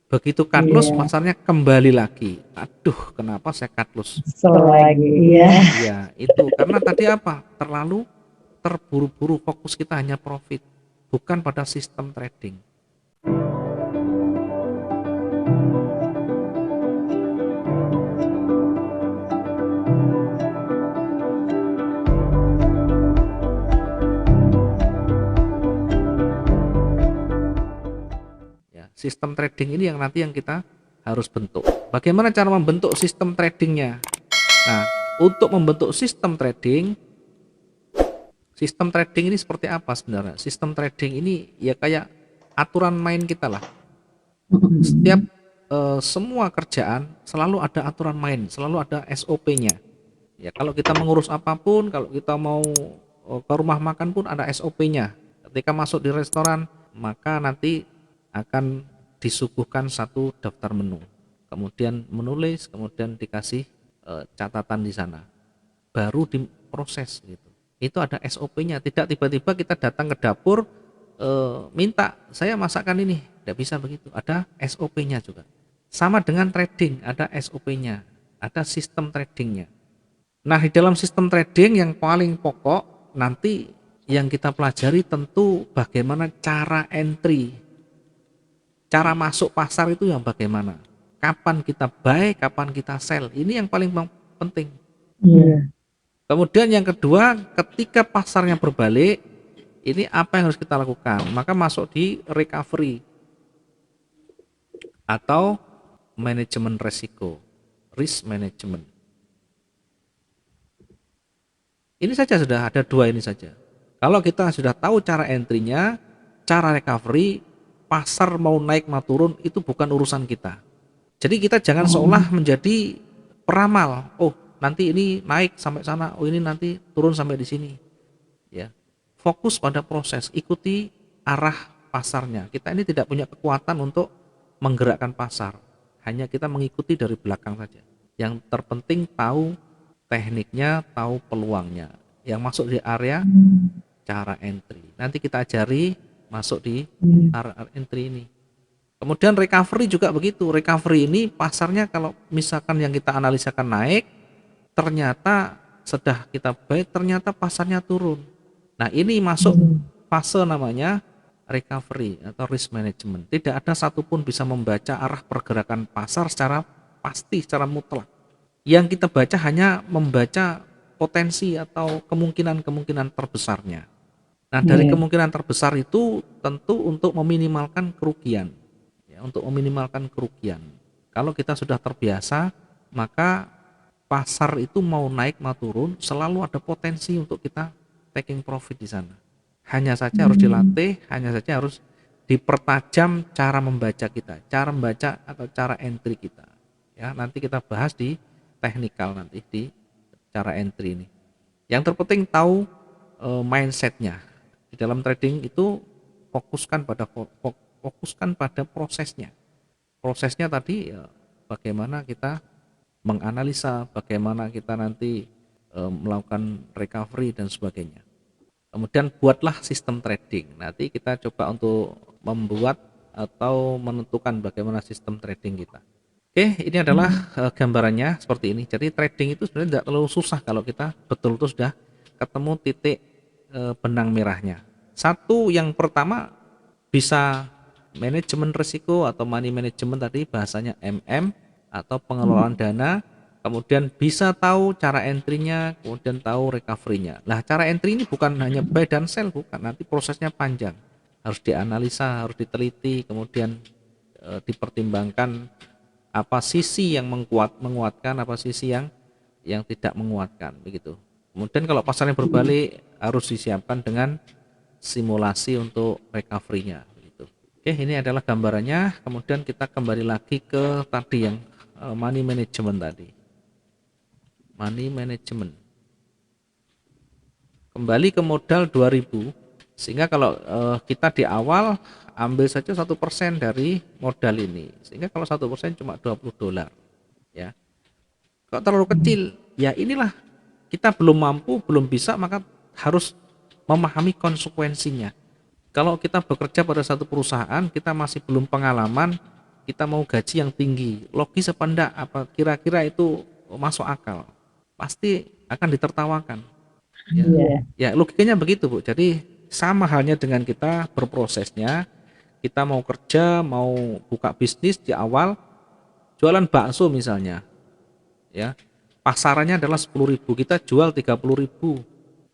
Begitu cut loss, Iya, pasarnya kembali lagi. Aduh, kenapa saya cut loss? kesel lagi. Iya. Iya, itu karena tadi apa? Terlalu terburu-buru, fokus kita hanya profit, bukan pada sistem trading. Ya, sistem trading ini yang nanti yang kita harus bentuk. Bagaimana cara membentuk sistem tradingnya? Nah, untuk membentuk sistem trading ini seperti apa sebenarnya? Sistem trading ini ya kayak aturan main kita lah. Setiap semua kerjaan selalu ada aturan main, selalu ada SOP-nya. Ya, kalau kita mengurus apapun, kalau kita mau ke rumah makan pun ada SOP-nya. Ketika masuk di restoran, maka nanti akan disuguhkan satu daftar menu. Kemudian menulis, kemudian dikasih catatan di sana. Baru diproses gitu. Itu ada SOP-nya, tidak tiba-tiba kita datang ke dapur minta saya masakkan ini, tidak bisa begitu. Ada SOP-nya juga. Sama dengan trading, ada SOP-nya, ada sistem tradingnya. Nah, di dalam sistem trading yang paling pokok nanti yang kita pelajari tentu bagaimana cara entry, cara masuk pasar itu yang bagaimana. Kapan kita buy, kapan kita sell. Ini yang paling penting. Iya. Kemudian yang kedua, ketika pasarnya berbalik, ini apa yang harus kita lakukan? Maka masuk di recovery atau manajemen resiko, risk management. Ini saja sudah ada dua ini saja. Kalau kita sudah tahu cara entry-nya, cara recovery, pasar mau naik mau turun itu bukan urusan kita. Jadi kita jangan seolah menjadi peramal. Oh, nanti ini naik sampai sana, oh ini nanti turun sampai di sini. Ya. Fokus pada proses, ikuti arah pasarnya. Kita ini tidak punya kekuatan untuk menggerakkan pasar. Hanya kita mengikuti dari belakang saja. Yang terpenting tahu tekniknya, tahu peluangnya. Yang masuk di area cara entry. Nanti kita ajari masuk di area entry ini. Kemudian recovery juga begitu. Recovery ini pasarnya kalau misalkan yang kita analisakan naik, ternyata setelah kita buy, ternyata pasarnya turun. Nah, ini masuk fase namanya recovery atau risk management. Tidak ada satupun bisa membaca arah pergerakan pasar secara pasti, secara mutlak. Yang kita baca hanya membaca potensi atau kemungkinan-kemungkinan terbesarnya. Nah, dari Iya. kemungkinan terbesar itu tentu untuk meminimalkan kerugian. Ya, untuk meminimalkan kerugian. Kalau kita sudah terbiasa, maka pasar itu mau naik mau turun selalu ada potensi untuk kita taking profit di sana. Hanya saja harus dilatih, hanya saja harus dipertajam cara membaca kita, cara membaca atau cara entry kita. Ya, nanti kita bahas di teknikal nanti di cara entry ini. Yang terpenting tahu mindsetnya. Di dalam trading itu fokuskan pada prosesnya. Prosesnya tadi ya, bagaimana kita menganalisa, bagaimana kita nanti melakukan recovery dan sebagainya. Kemudian buatlah sistem trading. Nanti kita coba untuk membuat atau menentukan bagaimana sistem trading kita. Oke, ini adalah gambarannya seperti ini. Jadi trading itu sebenarnya tidak terlalu susah kalau kita betul-betul sudah ketemu titik benang merahnya. Satu yang pertama bisa manajemen risiko atau money management tadi bahasanya MM atau pengelolaan dana, kemudian bisa tahu cara entry-nya, kemudian tahu recovery-nya. Nah, cara entry ini bukan hanya buy dan sell, bukan, nanti prosesnya panjang. Harus dianalisa, harus diteliti, kemudian dipertimbangkan apa sisi yang menguatkan, apa sisi yang tidak menguatkan begitu. Kemudian kalau pasarnya berbalik harus disiapkan dengan simulasi untuk recovery-nya begitu. Oke, ini adalah gambarannya. Kemudian kita kembali lagi ke tadi yang money management tadi. Money management. Kembali ke modal 2000, sehingga kalau kita di awal ambil saja 1% dari modal ini, sehingga kalau 1% cuma $20 ya. Kalau terlalu kecil, ya inilah kita belum mampu, belum bisa, maka harus memahami konsekuensinya. Kalau kita bekerja pada satu perusahaan, kita masih belum pengalaman, kita mau gaji yang tinggi, logis apa enggak, apa kira-kira itu masuk akal, pasti akan ditertawakan. Ya, Iya. ya logikanya begitu Bu. Jadi sama halnya dengan kita berprosesnya, kita mau kerja, mau buka bisnis di awal, jualan bakso misalnya, ya pasarannya adalah 10.000, kita jual 30.000,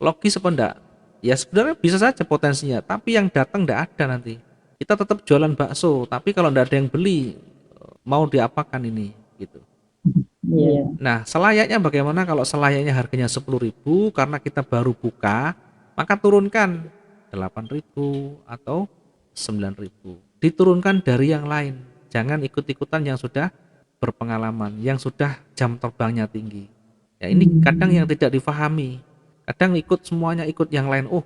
logis apa enggak? Ya sebenarnya bisa saja potensinya, tapi yang datang enggak ada nanti. Kita tetap jualan bakso, tapi kalau enggak ada yang beli, mau diapakan ini gitu. Iya. Nah, selayaknya bagaimana kalau selayaknya harganya 10.000 karena kita baru buka, maka turunkan 8.000 atau 9.000. Diturunkan dari yang lain. Jangan ikut-ikutan yang sudah berpengalaman, yang sudah jam terbangnya tinggi. Ya ini kadang yang tidak difahami. Kadang ikut semuanya, ikut yang lain. Oh,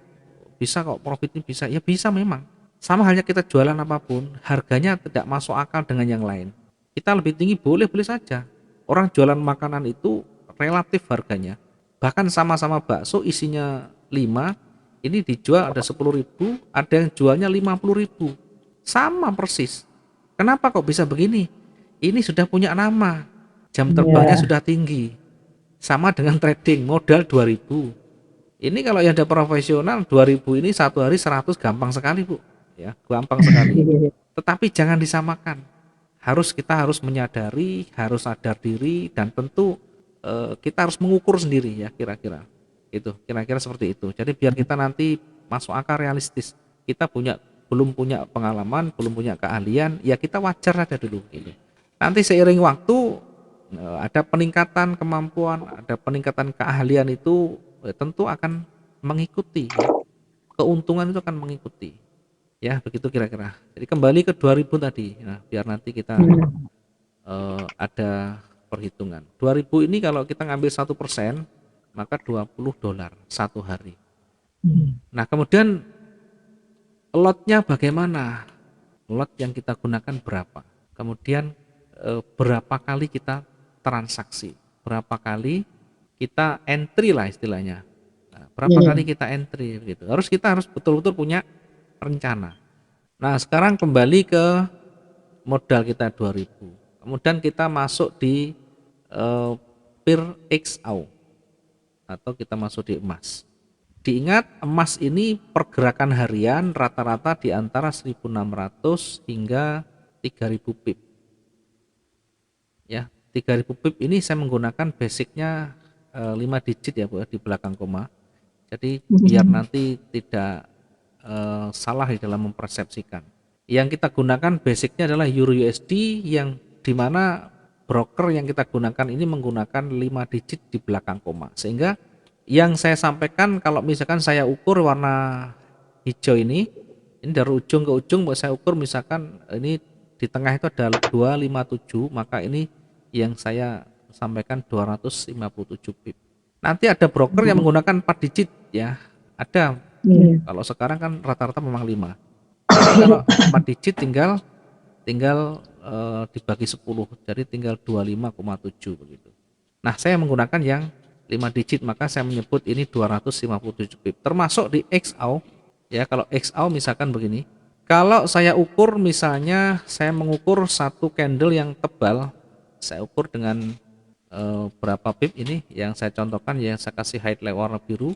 bisa kok profitnya bisa. Ya bisa memang. Sama halnya kita jualan apapun, harganya tidak masuk akal dengan yang lain. Kita lebih tinggi boleh-boleh saja. Orang jualan makanan itu relatif harganya. Bahkan sama-sama bakso isinya 5, ini dijual ada 10.000, ada yang jualnya 50.000. Sama persis. Kenapa kok bisa begini? Ini sudah punya nama, jam terbangnya Iya. sudah tinggi. Sama dengan trading, modal 2.000. Ini kalau yang ada profesional 2.000 ini satu hari 100 gampang sekali Bu. Ya, gampang sekali. Iya. Tetapi jangan disamakan. Kita harus menyadari, harus sadar diri, dan tentu kita harus mengukur sendiri ya kira-kira. Itu, kira-kira seperti itu. Jadi biar kita nanti masuk akal realistis. Kita belum punya pengalaman, belum punya keahlian, ya kita wajar aja dulu gitu. Nanti seiring waktu ada peningkatan kemampuan, ada peningkatan keahlian itu tentu akan mengikuti ya. Keuntungan itu akan mengikuti. Ya, begitu kira-kira. Jadi kembali ke 2.000 tadi. Nah, biar nanti kita ada perhitungan. 2.000 ini kalau kita ngambil 1%, maka $20 satu hari. Nah, kemudian lotnya bagaimana? Lot yang kita gunakan berapa? Kemudian berapa kali kita transaksi? Berapa kali kita entry lah istilahnya. Nah, berapa kali Iya. kita entry gitu. Kita harus betul-betul punya rencana. Nah, sekarang kembali ke modal kita 2.000. Kemudian kita masuk di PIR XAU atau kita masuk di emas. Diingat emas ini pergerakan harian rata-rata di antara 1.600 hingga 3.000 pip. Ya, 3.000 pip ini saya menggunakan basicnya 5 digit ya Bu di belakang koma. Jadi biar nanti tidak salah di dalam mempersepsikan. Yang kita gunakan basicnya adalah Euro USD yang dimana broker yang kita gunakan ini menggunakan 5 digit di belakang koma. Sehingga yang saya sampaikan kalau misalkan saya ukur warna hijau ini dari ujung ke ujung saya ukur misalkan ini di tengah itu ada 257, maka ini yang saya sampaikan 257 pip. Nanti ada broker yang menggunakan 4 digit ya. Ada. Iya. Kalau sekarang kan rata-rata memang 5. Jadi kalau 4 digit tinggal dibagi 10, jadi tinggal 25,7 begitu. Nah, saya menggunakan yang 5 digit, maka saya menyebut ini 257 pip. Termasuk di XAU. Ya, kalau XAU misalkan begini. Kalau saya ukur misalnya saya mengukur satu candle yang tebal, saya ukur dengan berapa pip ini yang saya contohkan, yang saya kasih highlight warna biru.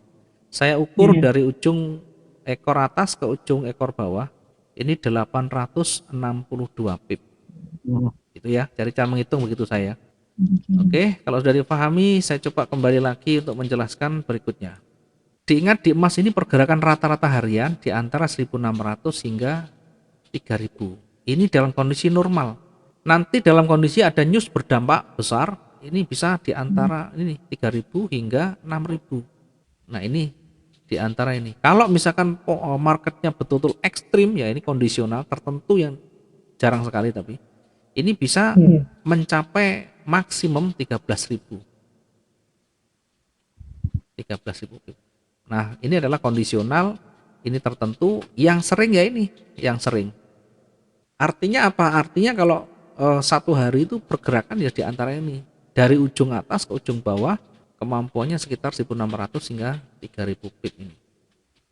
Saya ukur Iya. dari ujung ekor atas ke ujung ekor bawah ini 862 pip. Itu ya, jadi cara menghitung begitu saya. Oke, kalau sudah dipahami, saya coba kembali lagi untuk menjelaskan berikutnya. Diingat di emas ini pergerakan rata-rata harian di antara 1.600 hingga 3.000. Ini dalam kondisi normal. Nanti dalam kondisi ada news berdampak besar, ini bisa di antara ini 3.000 hingga 6.000. Nah, ini di antara ini. Kalau misalkan marketnya betul-betul ekstrim, ya ini kondisional tertentu yang jarang sekali, tapi ini bisa Iya. mencapai maksimum 13.000. 13.000 pip. Nah, ini adalah kondisional, ini tertentu yang sering ya ini, yang sering. Artinya apa? Artinya kalau satu hari itu pergerakan ya di antara ini. Dari ujung atas ke ujung bawah kemampuannya sekitar 1.600 hingga 3.000 pip ini.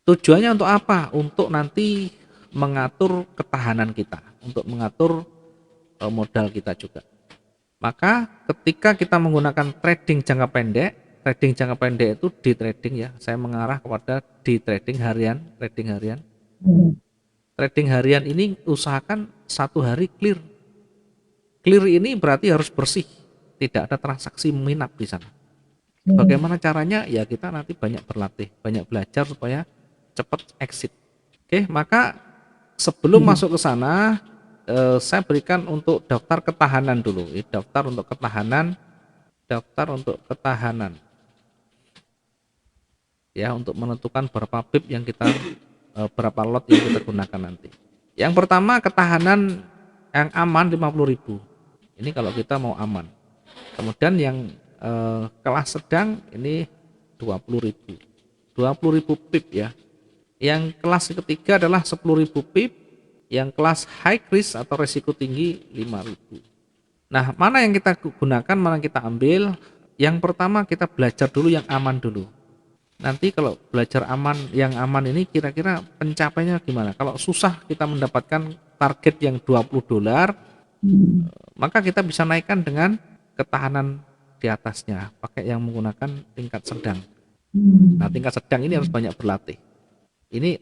Tujuannya untuk apa? Untuk nanti mengatur ketahanan kita, untuk mengatur modal kita juga. Maka ketika kita menggunakan trading jangka pendek itu di trading ya, saya mengarah kepada di trading harian. Trading harian ini usahakan 1 hari clear. Clear ini berarti harus bersih, tidak ada transaksi minap di sana. Bagaimana caranya? Ya kita nanti banyak berlatih, banyak belajar supaya cepat exit. Oke, maka sebelum masuk ke sana, saya berikan untuk daftar ketahanan dulu. Daftar untuk ketahanan. Ya, untuk menentukan berapa pip yang kita, berapa lot yang kita gunakan nanti. Yang pertama ketahanan yang aman 50.000. Ini kalau kita mau aman. Kemudian yang kelas sedang ini 20.000. 20.000 pip ya. Yang kelas ketiga adalah 10.000 pip. Yang kelas high risk atau resiko tinggi 5.000. Nah, mana yang kita gunakan, mana yang kita ambil? Yang pertama kita belajar dulu yang aman dulu. Nanti kalau belajar yang aman ini kira-kira pencapaiannya gimana? Kalau susah kita mendapatkan target yang $20, maka kita bisa naikkan dengan ketahanan di atasnya, pakai yang menggunakan tingkat sedang. Nah, tingkat sedang ini harus banyak berlatih. Ini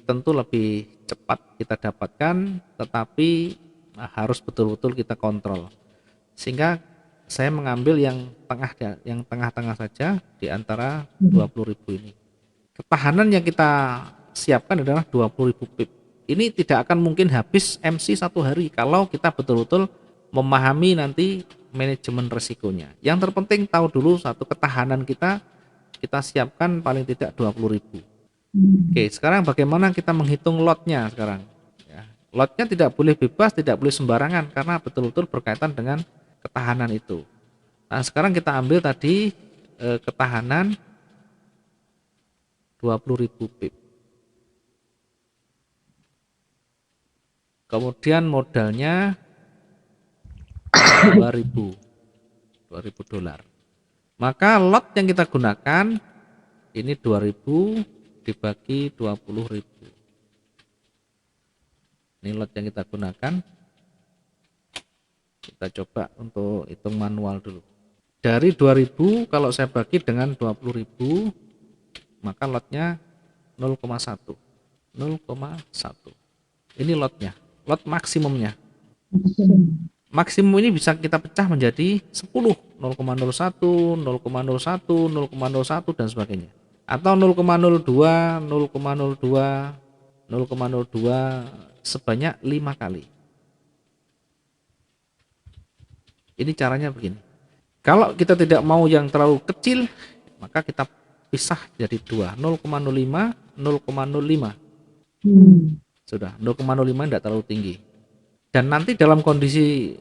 tentu lebih cepat kita dapatkan, tetapi harus betul-betul kita kontrol. Sehingga saya mengambil yang tengah-tengah saja di antara 20.000 ini. Ketahanan yang kita siapkan adalah 20.000 pip. Ini tidak akan mungkin habis MC 1 hari kalau kita betul-betul memahami nanti manajemen resikonya. Yang terpenting tahu dulu satu ketahanan kita siapkan paling tidak 20.000. Oke, sekarang bagaimana kita menghitung lotnya sekarang? Ya, lotnya tidak boleh bebas, tidak boleh sembarangan karena betul-betul berkaitan dengan ketahanan itu. Nah, sekarang kita ambil tadi ketahanan 20.000 pip. Kemudian modalnya $2.000. Maka lot yang kita gunakan ini 2.000 dibagi 20.000. Ini lot yang kita gunakan. Kita coba untuk hitung manual dulu. Dari 2.000 kalau saya bagi dengan 20.000, maka lotnya 0,1. 0,1. Ini lotnya, lot maksimumnya. Maksimum ini bisa kita pecah menjadi 10, 0,01, 0,01, 0,01 dan sebagainya. Atau 0,02, 0,02, 0,02 sebanyak 5 kali. Ini caranya begini. Kalau kita tidak mau yang terlalu kecil, maka kita pisah jadi 2, 0,05, 0,05. Sudah, 0,05 tidak terlalu tinggi. Dan nanti dalam kondisi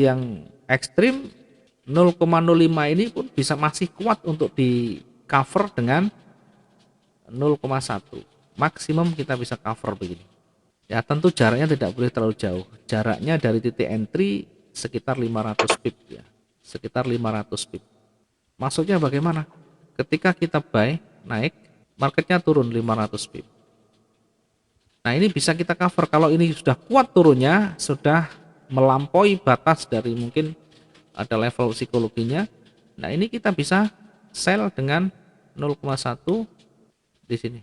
yang ekstrim, 0,05 ini pun bisa masih kuat untuk di cover dengan 0,1. Maksimum kita bisa cover begini. Ya, tentu jaraknya tidak boleh terlalu jauh. Jaraknya dari titik entry sekitar 500 pip ya. Sekitar 500 pip. Maksudnya bagaimana? Ketika kita buy naik, marketnya turun 500 pip. Nah, ini bisa kita cover kalau ini sudah kuat turunnya, sudah melampaui batas dari mungkin ada level psikologinya. Nah, ini kita bisa sell dengan 0,1 di sini.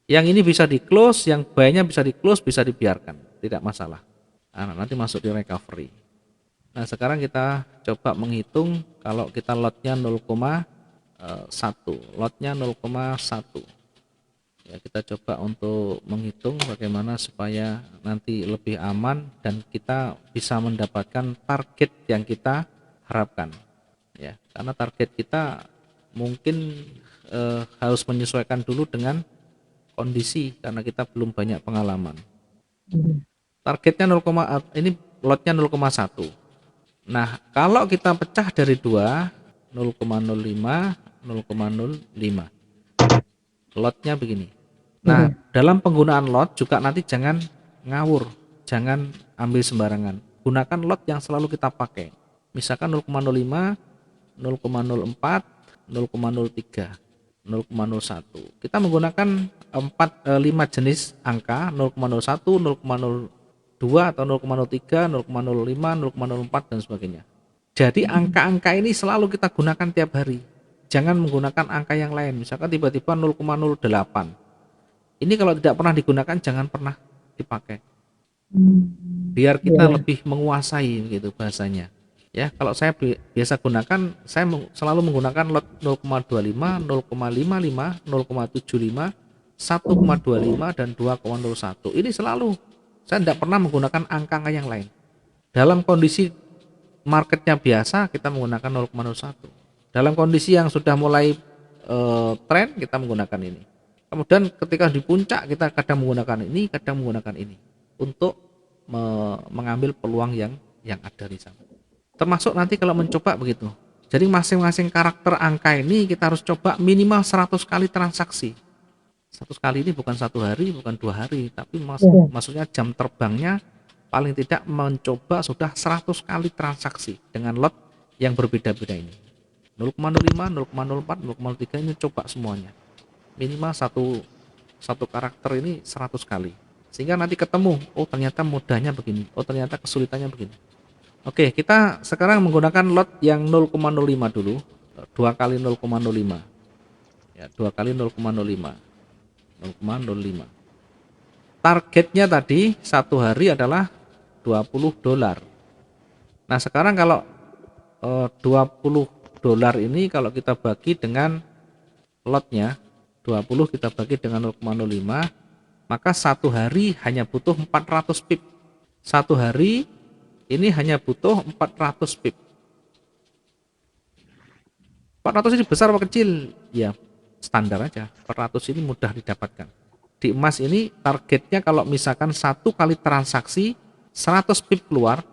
Yang ini bisa di close, yang buy-nya bisa di close, bisa dibiarkan, tidak masalah. Nah, nanti masuk di recovery. Nah, sekarang kita coba menghitung kalau kita lotnya 0,1, lotnya 0,1. Ya, kita coba untuk menghitung bagaimana supaya nanti lebih aman dan kita bisa mendapatkan target yang kita harapkan. Ya, karena target kita mungkin harus menyesuaikan dulu dengan kondisi karena kita belum banyak pengalaman. Targetnya 0, ini lotnya 0,1. Nah, kalau kita pecah dari 2, 0,05, 0,05. Lotnya begini. Nah, dalam penggunaan lot juga nanti jangan ngawur, jangan ambil sembarangan. Gunakan lot yang selalu kita pakai. Misalkan 0,05, 0,04, 0,03, 0,01. Kita menggunakan 5 jenis angka, 0,01, 0,05, 0,02 atau 0,03, 0,05, 0,04 dan sebagainya. Jadi angka-angka ini selalu kita gunakan tiap hari. Jangan menggunakan angka yang lain. Misalkan tiba-tiba 0,08. Ini kalau tidak pernah digunakan jangan pernah dipakai. Biar kita Iya. lebih menguasai gitu bahasanya. Ya, kalau saya biasa gunakan, saya selalu menggunakan lot 0,25, 0,55, 0,75, 1,25 dan 2,01. Ini selalu, saya tidak pernah menggunakan angka-angka yang lain. Dalam kondisi marketnya biasa kita menggunakan 0,01. Dalam kondisi yang sudah mulai tren kita menggunakan ini. Kemudian ketika di puncak kita kadang menggunakan ini, kadang menggunakan ini untuk mengambil peluang yang ada di sana. Termasuk nanti kalau mencoba begitu. Jadi masing-masing karakter angka ini kita harus coba minimal 100 kali transaksi. 100 kali ini bukan 1 hari, bukan 2 hari, tapi maksudnya jam terbangnya paling tidak mencoba sudah 100 kali transaksi dengan lot yang berbeda-beda ini. 0,05, 0,04, 0,03 ini coba semuanya. Minimal satu karakter ini 100 kali. Sehingga nanti ketemu, oh ternyata mudahnya begini, oh ternyata kesulitannya begini. Oke, kita sekarang menggunakan lot yang 0,05 dulu. 2 kali 0,05. Ya, 2 kali 0,05. 0,05. Targetnya tadi 1 hari adalah $20. Nah, sekarang kalau $20 ini kalau kita bagi dengan lotnya 20 kita bagi dengan 0,05, maka 1 hari hanya butuh 400 pip. 1 hari ini hanya butuh 400 pip. 400 ini besar atau kecil? Ya, standar aja. 400 ini mudah didapatkan. Di emas ini targetnya kalau misalkan 1 kali transaksi 100 pip keluar,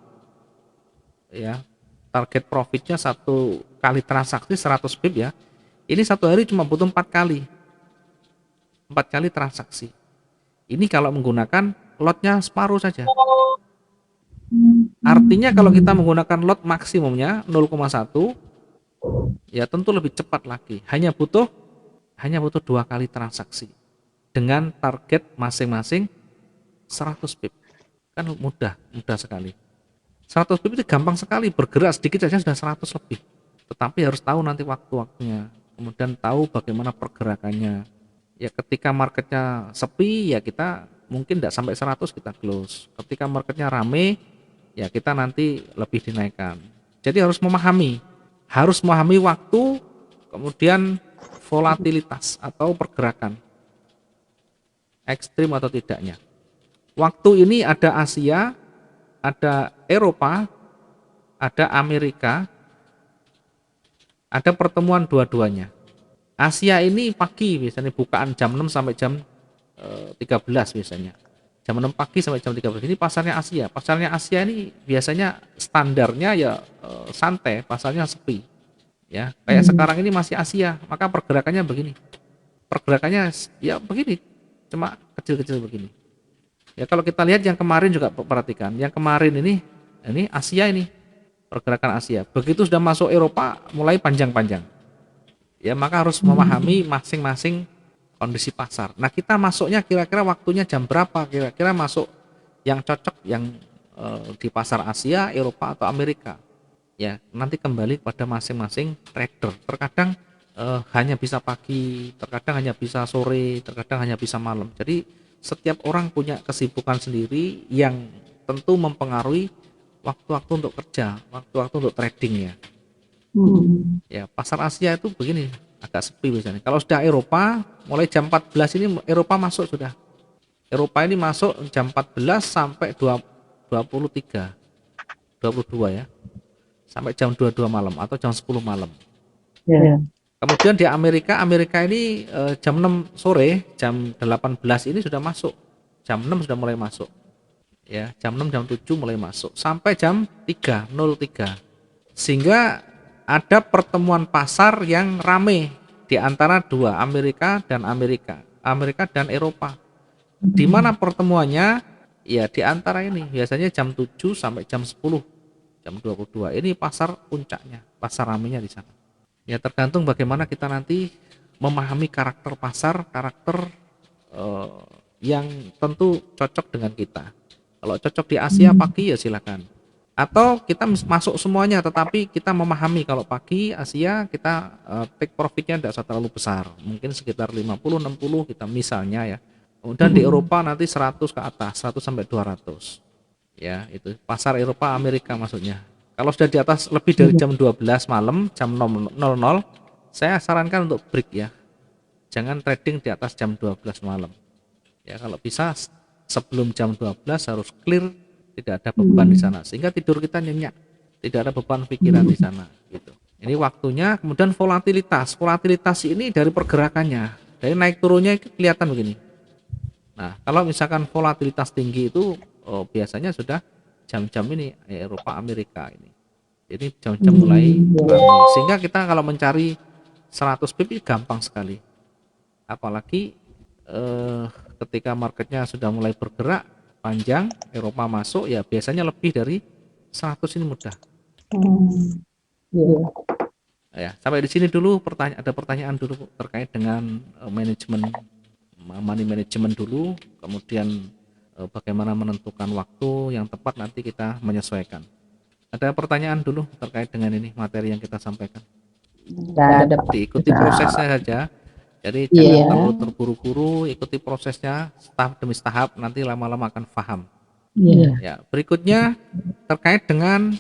ya, target profitnya 1 kali transaksi 100 pip ya. Ini 1 hari cuma butuh 4 kali. 4 kali transaksi. Ini kalau menggunakan lotnya separuh saja. Artinya kalau kita menggunakan lot maksimumnya 0,1, ya tentu lebih cepat lagi. Hanya butuh 2 kali transaksi dengan target masing-masing 100 pip. Kan mudah sekali. 100 pip itu gampang sekali, bergerak sedikit saja sudah 100 lebih. Tetapi harus tahu nanti waktu-waktunya, kemudian tahu bagaimana pergerakannya. Ya ketika marketnya sepi ya kita mungkin tidak sampai 100 kita close. Ketika marketnya rame ya kita nanti lebih dinaikkan. Jadi harus memahami waktu, kemudian volatilitas atau pergerakan ekstrim atau tidaknya. Waktu ini ada Asia, ada Eropa, ada Amerika, ada pertemuan dua-duanya. Asia ini pagi biasanya bukaan jam 6 sampai jam 13 biasanya. Jam 6 pagi sampai jam 13 ini pasarnya Asia. Pasarnya Asia ini biasanya standarnya ya santai, pasarnya sepi. Ya, kayak sekarang ini masih Asia, maka pergerakannya begini. Pergerakannya ya begini, cuma kecil-kecil begini. Ya kalau kita lihat yang kemarin juga perhatikan, yang kemarin ini Asia ini, pergerakan Asia. Begitu sudah masuk Eropa mulai panjang-panjang. Ya maka harus memahami masing-masing kondisi pasar. Nah kita masuknya kira-kira waktunya jam berapa? Kira-kira masuk yang cocok yang di pasar Asia, Eropa atau Amerika. Ya nanti kembali pada masing-masing trader. Terkadang hanya bisa pagi, terkadang hanya bisa sore, terkadang hanya bisa malam. Jadi setiap orang punya kesibukan sendiri yang tentu mempengaruhi waktu-waktu untuk kerja, waktu-waktu untuk trading ya. Ya, pasar Asia itu begini, agak sepi biasanya. Kalau sudah Eropa, mulai jam 14 ini Eropa masuk sudah. Eropa ini masuk jam 14 sampai 23, 22 ya. Sampai jam 22 malam atau jam 10 malam. Ya. Kemudian di Amerika ini jam 6 sore, jam 18 ini sudah masuk. Jam 6 sudah mulai masuk. Ya, jam 6 jam 7 mulai masuk sampai jam 3.03. Sehingga ada pertemuan pasar yang rame di antara dua, Amerika dan Eropa. Di mana pertemuannya? Ya di antara ini, biasanya jam 7 sampai jam 10, jam 22. Ini pasar puncaknya, pasar ramenya di sana. Ya tergantung bagaimana kita nanti memahami karakter pasar, karakter yang tentu cocok dengan kita. Kalau cocok di Asia pagi ya silakan. Atau kita masuk semuanya, tetapi kita memahami kalau pagi Asia kita take profitnya tidak usah terlalu besar, mungkin sekitar 50-60 kita misalnya ya. Kemudian di Eropa nanti 100 ke atas, 100 sampai 200. Ya, itu pasar Eropa Amerika maksudnya. Kalau sudah di atas lebih dari jam 12 malam, jam 00, saya sarankan untuk break ya. Jangan trading di atas jam 12 malam. Ya, kalau bisa sebelum jam 12 harus clear, tidak ada beban di sana sehingga tidur kita nyenyak, tidak ada beban pikiran di sana gitu. Ini waktunya. Kemudian volatilitas ini dari pergerakannya, dari naik turunnya kelihatan begini. Nah, kalau misalkan volatilitas tinggi itu biasanya sudah jam-jam ini Eropa Amerika ini. Jadi jam-jam mulai ramai. Sehingga kita kalau mencari 100 pip gampang sekali. Apalagi ketika marketnya sudah mulai bergerak panjang, Eropa masuk ya biasanya lebih dari 100 ini mudah. Ya, sampai di sini dulu ada pertanyaan dulu terkait dengan manajemen money management dulu, kemudian bagaimana menentukan waktu yang tepat nanti kita menyesuaikan. Ada pertanyaan dulu terkait dengan ini materi yang kita sampaikan. Diikuti prosesnya saja. Jadi jangan terlalu terburu-buru, ikuti prosesnya tahap demi tahap, nanti lama-lama akan paham. Ya, berikutnya terkait dengan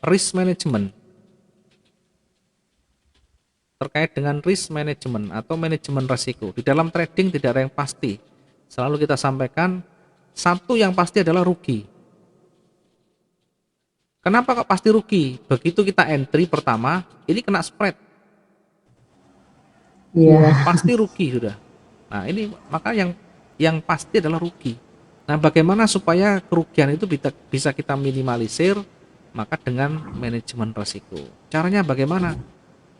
risk management. Terkait dengan risk management atau manajemen risiko. Di dalam trading tidak ada yang pasti. Selalu kita sampaikan, satu yang pasti adalah rugi. Kenapa kok pasti rugi? Begitu kita entry pertama, ini kena spread. Pasti rugi sudah. Nah, ini maka yang pasti adalah rugi. Nah, bagaimana supaya kerugian itu bisa kita minimalisir? Maka dengan manajemen risiko. Caranya bagaimana?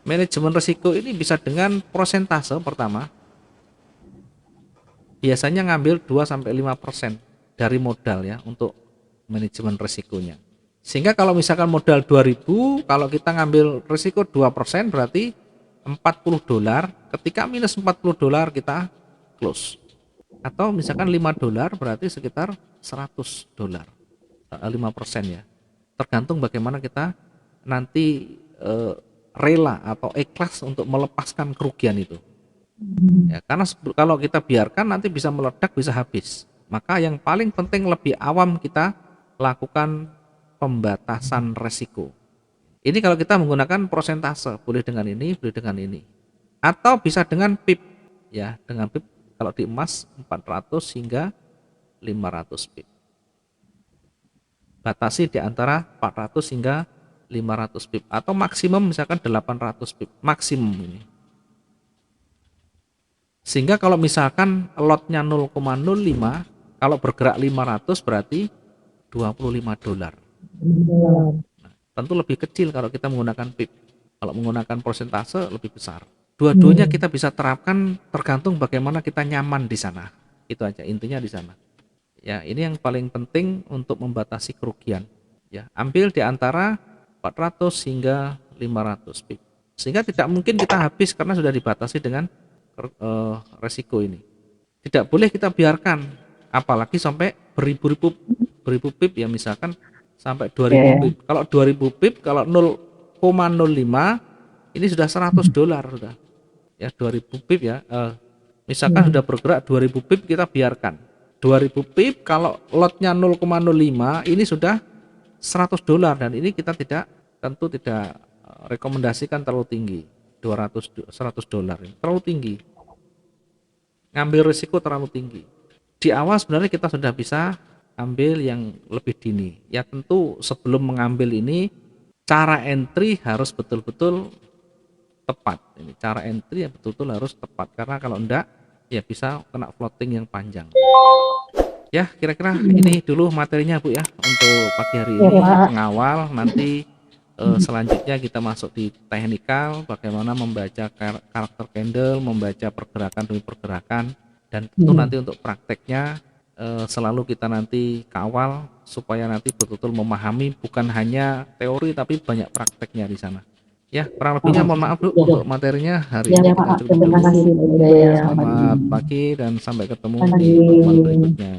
Manajemen risiko ini bisa dengan persentase pertama. Biasanya ngambil 2-5% dari modal ya untuk manajemen risikonya. Sehingga kalau misalkan modal 2.000, kalau kita ngambil risiko 2% berarti $40. Ketika minus $40 kita close. Atau misalkan $5 berarti sekitar $100. 5% ya. Tergantung bagaimana kita nanti rela atau ikhlas untuk melepaskan kerugian itu. Ya, karena kalau kita biarkan nanti bisa meledak, bisa habis. Maka yang paling penting lebih awam kita lakukan pembatasan resiko. Ini kalau kita menggunakan persentase, boleh dengan ini, boleh dengan ini. Atau bisa dengan pip. Ya, dengan pip kalau di emas 400 hingga 500 pip. Batasi di antara 400 hingga 500 pip atau maksimum misalkan 800 pip maksimum ini. Sehingga kalau misalkan lotnya 0,05, kalau bergerak 500 berarti $25. Nah, tentu lebih kecil kalau kita menggunakan pip. Kalau menggunakan persentase lebih besar. Dua-duanya kita bisa terapkan tergantung bagaimana kita nyaman di sana. Itu aja intinya di sana. Ya, ini yang paling penting untuk membatasi kerugian. Ya, ambil di antara 400 hingga 500 pip. Sehingga tidak mungkin kita habis karena sudah dibatasi dengan resiko ini. Tidak boleh kita biarkan, apalagi sampai beribu pip ya, misalkan sampai 2000 pip. Kalau 2000 pip, kalau 0,05 ini sudah $100 sudah. Ya 2000 pip ya. Misalkan sudah bergerak 2000 pip kita biarkan. 2000 pip kalau lotnya 0,05 ini sudah $100 dan ini kita tentu tidak rekomendasikan terlalu tinggi. $100 terlalu tinggi, ngambil risiko terlalu tinggi. Di awal sebenarnya kita sudah bisa ambil yang lebih dini ya. Tentu sebelum mengambil ini cara entry harus betul-betul tepat. Ini cara entry yang betul-betul harus tepat, karena kalau enggak ya bisa kena floating yang panjang. Ya kira-kira ini dulu materinya Bu ya untuk pagi hari ini, pengawal. Nanti selanjutnya kita masuk di teknikal, bagaimana membaca karakter candle, membaca pergerakan demi pergerakan, dan tentu nanti untuk prakteknya selalu kita nanti kawal supaya nanti betul-betul memahami, bukan hanya teori tapi banyak prakteknya di sana. Ya, kurang lebihnya mohon maaf Bu untuk materinya hari ini kita cukup dulu. Selamat pagi dan sampai ketemu di pertemuan berikutnya.